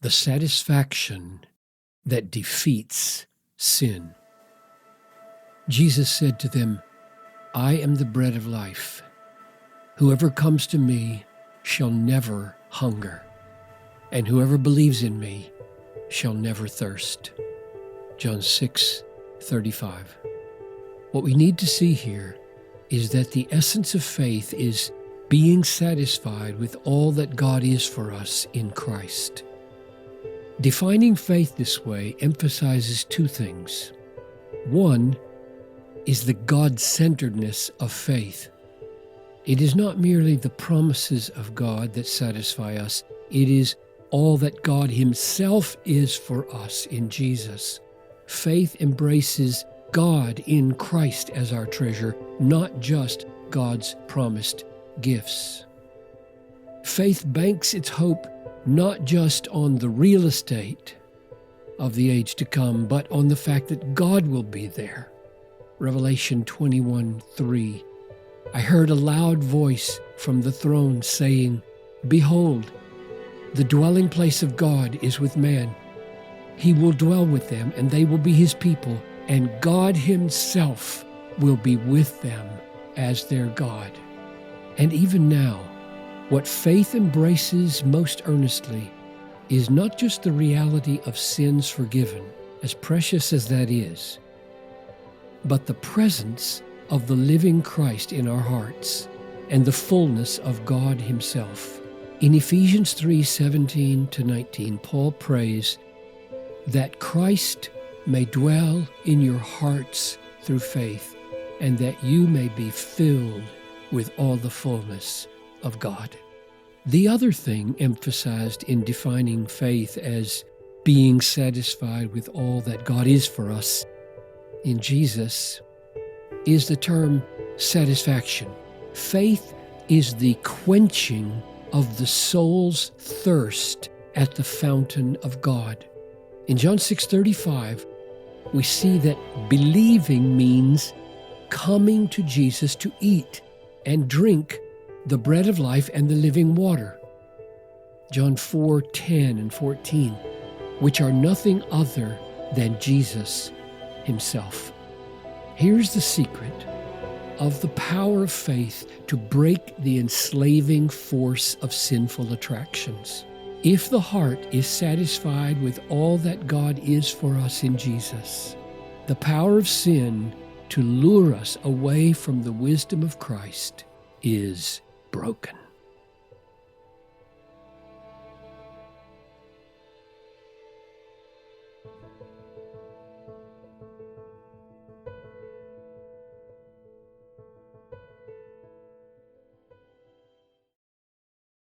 the satisfaction that defeats sin. Jesus said to them, I am the bread of life. Whoever comes to me shall never hunger, and whoever believes in me shall never thirst. John 6:35. What we need to see here is that the essence of faith is being satisfied with all that God is for us in Christ. Defining faith this way emphasizes two things. One is the God-centeredness of faith. It is not merely the promises of God that satisfy us. It is all that God Himself is for us in Jesus. Faith embraces God in Christ as our treasure, not just God's promised gifts. Faith banks its hope not just on the real estate of the age to come, but on the fact that God will be there. Revelation 21:3. I heard a loud voice from the throne saying, Behold, the dwelling place of God is with man. He will dwell with them, and they will be His people, and God Himself will be with them as their God. And even now, what faith embraces most earnestly is not just the reality of sins forgiven, as precious as that is, but the presence of the living Christ in our hearts and the fullness of God Himself. In Ephesians 3:17-19, Paul prays that Christ may dwell in your hearts through faith, and that you may be filled with all the fullness of God. The other thing emphasized in defining faith as being satisfied with all that God is for us in Jesus is the term satisfaction. Faith is the quenching of the soul's thirst at the fountain of God. In John 6:35, we see that believing means coming to Jesus to eat and drink the bread of life and the living water. John 4:10-14, which are nothing other than Jesus Himself. Here's the secret of the power of faith to break the enslaving force of sinful attractions. If the heart is satisfied with all that God is for us in Jesus, the power of sin to lure us away from the wisdom of Christ is broken.